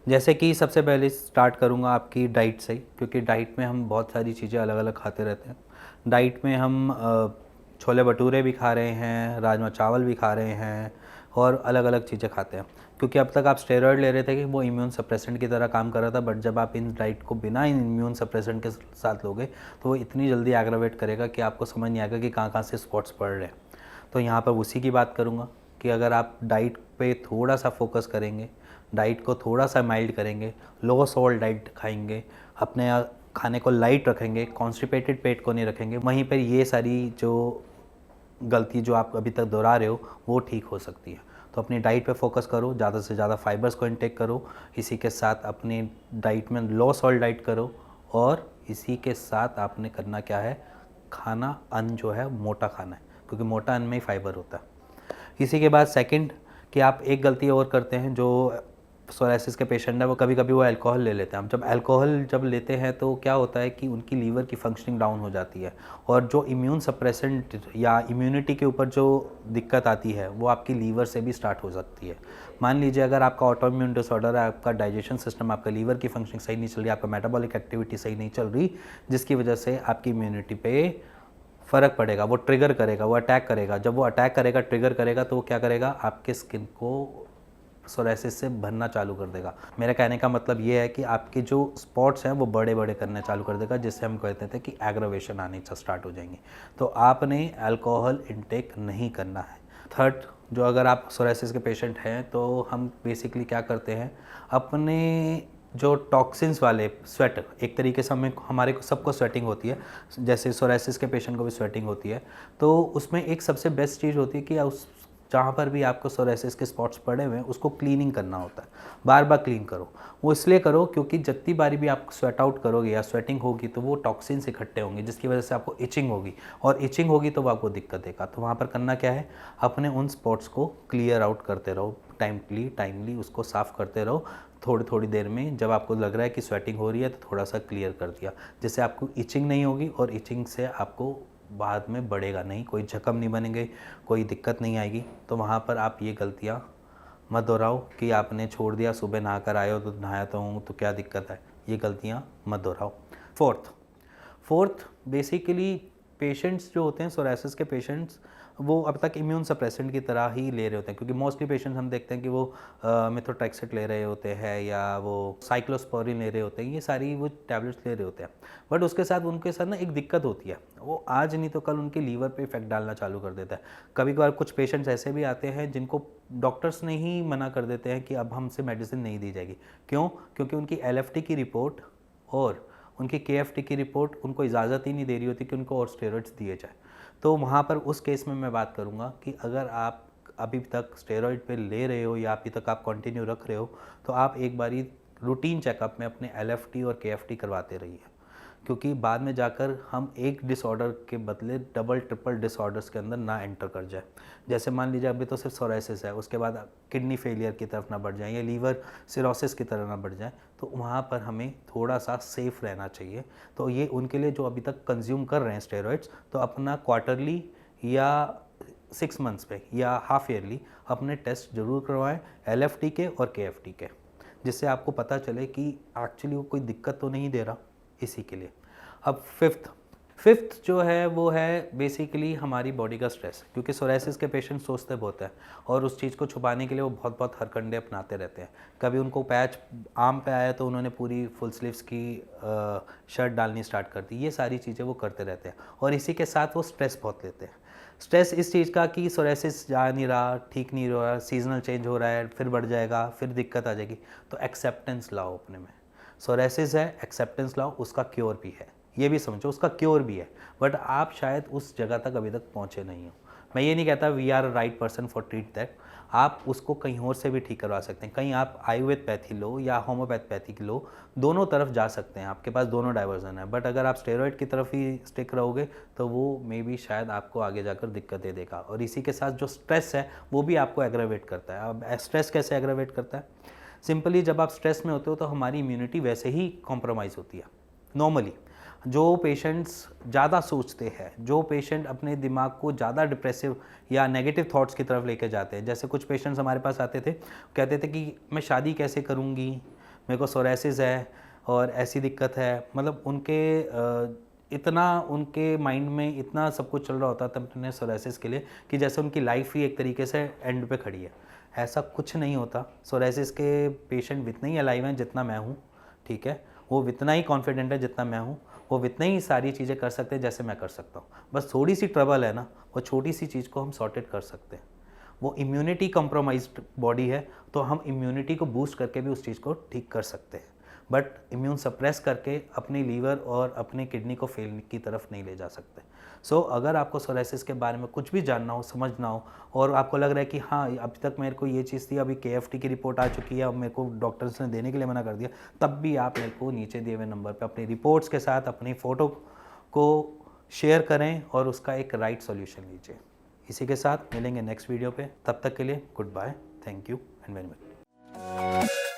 जैसे कि सबसे पहले स्टार्ट करूँगा आपकी डाइट से, क्योंकि डाइट में हम बहुत सारी चीज़ें अलग अलग खाते रहते हैं। डाइट में हम छोले भटूरे भी खा रहे हैं, राजमा चावल भी खा रहे हैं और अलग अलग चीज़ें खाते हैं। क्योंकि अब तक आप स्टेरॉयड ले रहे थे कि वो इम्यून सप्रेसेंट की तरह काम कर रहा था, बट जब आप इन डाइट को बिना इम्यून सप्रेसेंट के साथ लोगे तो वो इतनी जल्दी एग्रावेट करेगा कि आपको समझ नहीं आएगा कि कहाँ कहाँ से स्पॉट्स पड़ रहे हैं। तो यहाँ पर उसी की बात करूँगा कि अगर आप डाइट पे थोड़ा सा फोकस करेंगे, डाइट को थोड़ा सा माइल्ड करेंगे, लो सॉल्ट डाइट खाएंगे, अपने खाने को लाइट रखेंगे, कॉन्स्टिपेटेड पेट को नहीं रखेंगे, वहीं पर ये सारी जो गलती जो आप अभी तक दोहरा रहे हो वो ठीक हो सकती है। तो अपनी डाइट पे फोकस करो, ज़्यादा से ज़्यादा फाइबर्स को इनटेक करो, इसी के साथ अपनी डाइट में लो सॉल्ट डाइट करो, और इसी के साथ आपने करना क्या है, खाना अन्न जो है मोटा खाना है, क्योंकि मोटा अन्न में ही फाइबर होता है। इसी के बाद सेकंड कि आप एक गलती और करते हैं, जो सोराइसिस के पेशेंट है वो कभी कभी वो अल्कोहल ले लेते हैं। जब अल्कोहल जब लेते हैं तो क्या होता है कि उनकी लीवर की फंक्शनिंग डाउन हो जाती है, और जो इम्यून सप्रेसेंट या इम्यूनिटी के ऊपर जो दिक्कत आती है वो आपकी लीवर से भी स्टार्ट हो सकती है। मान लीजिए अगर आपका ऑटो इम्यून डिसऑर्डर है, आपका डाइजेशन सिस्टम, आपका लीवर की फंक्शनिंग सही नहीं चल रही, आपका मेटाबॉलिक एक्टिविटी सही नहीं चल रही, जिसकी वजह से आपकी इम्यूनिटी पे फ़र्क पड़ेगा, वो ट्रिगर करेगा, वो अटैक करेगा। जब वो अटैक करेगा, ट्रिगर करेगा, तो वो क्या करेगा, आपके स्किन को सोराइसिस से भरना चालू कर देगा। मेरे कहने का मतलब ये है कि आपके जो स्पॉट्स हैं वो बड़े बड़े करने चालू कर देगा, जिससे हम कहते थे कि एग्रावेशन आने स्टार्ट हो जाएंगे। तो आपने अल्कोहल इनटेक नहीं करना है। थर्ड, जो अगर आप सोराइसिस के पेशेंट हैं तो हम बेसिकली क्या करते हैं, अपने जो टॉक्सिन्स वाले स्वेट, एक तरीके से हमें हमारे सबको स्वेटिंग होती है, जैसे सोराइसिस के पेशेंट को भी स्वेटिंग होती है, तो उसमें एक सबसे बेस्ट चीज़ होती है कि उस जहाँ पर भी आपको सोराइसिस के स्पॉट्स पड़े हुए हैं उसको क्लीनिंग करना होता है। बार बार क्लीन करो। वो इसलिए करो क्योंकि जितनी बारी भी आप स्वेट आउट करोगे या स्वेटिंग होगी तो वो टॉक्सिन्स इकट्ठे होंगे, जिसकी वजह से आपको इचिंग होगी, और इचिंग होगी तो वो आपको दिक्कत देगा। तो वहाँ पर करना क्या है, अपने उन स्पॉट्स को क्लियर आउट करते रहो, टाइमली उसको साफ़ करते रहो। थोड़ी थोड़ी देर में जब आपको लग रहा है कि स्वेटिंग हो रही है तो थोड़ा सा क्लियर कर दिया, जिससे आपको इचिंग नहीं होगी, और इचिंग से आपको बाद में बढ़ेगा नहीं, कोई जख्म नहीं बनेंगे, कोई दिक्कत नहीं आएगी। तो वहाँ पर आप ये गलतियाँ मत दोहराओ कि आपने छोड़ दिया, सुबह नहा कर आए हो तो नहाया तो हूँ तो क्या दिक्कत है, ये गलतियाँ मत दोहराओ। फोर्थ बेसिकली पेशेंट्स जो होते हैं सोराइसिस के पेशेंट्स, वो अब तक इम्यून सप्रेसेंट की तरह ही ले रहे होते हैं, क्योंकि मोस्टली पेशेंट्स हम देखते हैं कि वो मेथोट्रेक्सेट ले रहे होते हैं या वो साइक्लोस्पोरिन ले रहे होते हैं, ये सारी वो टैबलेट्स ले रहे होते हैं। बट उसके साथ उनके साथ ना एक दिक्कत होती है, वो आज नहीं तो कल उनके लीवर पे इफेक्ट डालना चालू कर देता है। कभी कभार कुछ पेशेंट्स ऐसे भी आते हैं जिनको डॉक्टर्स ने ही मना कर देते हैं कि अब हमसे मेडिसिन नहीं दी जाएगी। क्यों? क्योंकि उनकी LFT की रिपोर्ट और उनकी KFT की रिपोर्ट उनको इजाज़त ही नहीं दे रही होती कि उनको और स्टेरॉइड्स दिए जाए। तो वहाँ पर उस केस में मैं बात करूँगा कि अगर आप अभी तक स्टेरॉइड पे ले रहे हो या अभी तक आप कंटिन्यू रख रहे हो, तो आप एक बारी रूटीन चेकअप में अपने LFT और KFT करवाते रहिए, क्योंकि बाद में जाकर हम एक डिसऑर्डर के बदले डबल ट्रिपल डिसऑर्डर्स के अंदर ना एंटर कर जाए। जैसे मान लीजिए अभी तो सिर्फ सोराइसिस है, उसके बाद किडनी फेलियर की तरफ ना बढ़ जाए या लीवर सिरोसिस की तरह ना बढ़ जाए, तो वहाँ पर हमें थोड़ा सा सेफ रहना चाहिए। तो ये उनके लिए जो अभी तक कंज्यूम कर रहे हैं स्टेरॉइड्स, तो अपना क्वार्टरली या 6 मंथ्स पे या हाफ ईयरली अपने टेस्ट जरूर करवाएं, LFT के और KFT के, जिससे आपको पता चले कि एक्चुअली वो कोई दिक्कत तो नहीं दे रहा, इसी के लिए। अब फिफ्थ जो है वो है बेसिकली हमारी बॉडी का स्ट्रेस, क्योंकि सोराइसिस के पेशेंट सोचते बहुत है और उस चीज़ को छुपाने के लिए वो बहुत बहुत हरकंडे अपनाते रहते हैं। कभी उनको पैच आम पे आया तो उन्होंने पूरी फुल स्लीव्स की शर्ट डालनी स्टार्ट कर दी, ये सारी चीज़ें वो करते रहते हैं, और इसी के साथ वो स्ट्रेस बहुत लेते हैं। स्ट्रेस इस चीज़ का कि सोराइसिस जा नहीं रहा, ठीक नहीं रहा, सीजनल चेंज हो रहा है, फिर बढ़ जाएगा, फिर दिक्कत आ जाएगी। तो एक्सेप्टेंस लाओ अपने में, सोराइसिस है, एक्सेप्टेंस लाओ, उसका क्योर भी है, ये भी समझो उसका क्योर भी है, बट आप शायद उस जगह तक अभी तक पहुँचे नहीं हो। मैं ये नहीं कहता we are right person for treat that, आप उसको कहीं और से भी ठीक करवा सकते हैं। कहीं आप आयुर्वेद पैथी लो या होम्योपैथी लो, दोनों तरफ जा सकते हैं, आपके पास दोनों डाइवर्जन है। बट अगर आप स्टेरॉइड की तरफ ही स्टिक रहोगे तो वो मे बी शायद आपको आगे जाकर दिक्कत दे देगा। और इसी के साथ जो स्ट्रेस है वो भी आपको एग्रावेट करता है। अब स्ट्रेस कैसे एग्रावेट करता है? सिंपली जब आप स्ट्रेस में होते हो तो हमारी इम्यूनिटी वैसे ही कॉम्प्रोमाइज़ होती है। नॉर्मली जो पेशेंट्स ज़्यादा सोचते हैं, जो पेशेंट अपने दिमाग को ज़्यादा डिप्रेसिव या नेगेटिव थॉट्स की तरफ लेके जाते हैं, जैसे कुछ पेशेंट्स हमारे पास आते थे, कहते थे कि मैं शादी कैसे करूँगी, मेरे को सोरासिस है और ऐसी दिक्कत है, मतलब इतना उनके माइंड में इतना सब कुछ चल रहा होता था अपने सोरासिस के लिए कि जैसे उनकी लाइफ ही एक तरीके से एंड पे खड़ी है। ऐसा कुछ नहीं होता। सोरासिस के पेशेंट इतने ही अलाइव हैं जितना मैं हूँ, ठीक है, वो इतना ही कॉन्फिडेंट है जितना मैं हूँ, वो इतने ही सारी चीज़ें कर सकते हैं जैसे मैं कर सकता हूँ। बस थोड़ी सी ट्रबल है ना, वो छोटी सी चीज़ को हम सॉर्टेड कर सकते हैं। वो इम्यूनिटी कंप्रोमाइज्ड बॉडी है, तो हम इम्यूनिटी को बूस्ट करके भी उस चीज़ को ठीक कर सकते हैं, बट इम्यून सप्रेस करके अपनी लीवर और अपनी किडनी को फेल की तरफ नहीं ले जा सकते। सो अगर आपको सोरासिस के बारे में कुछ भी जानना हो, समझना हो, और आपको लग रहा है कि हाँ अभी तक मेरे को ये चीज़ थी, अभी KFT की रिपोर्ट आ चुकी है, अब मेरे को डॉक्टर्स ने देने के लिए मना कर दिया, तब भी आप मेरे को नीचे दिए हुए नंबर पर अपनी रिपोर्ट्स के साथ अपनी फ़ोटो को शेयर करें और उसका एक राइट सॉल्यूशन लीजिए। इसी के साथ मिलेंगे नेक्स्ट वीडियो पे, तब तक के लिए good bye, thank you and very much.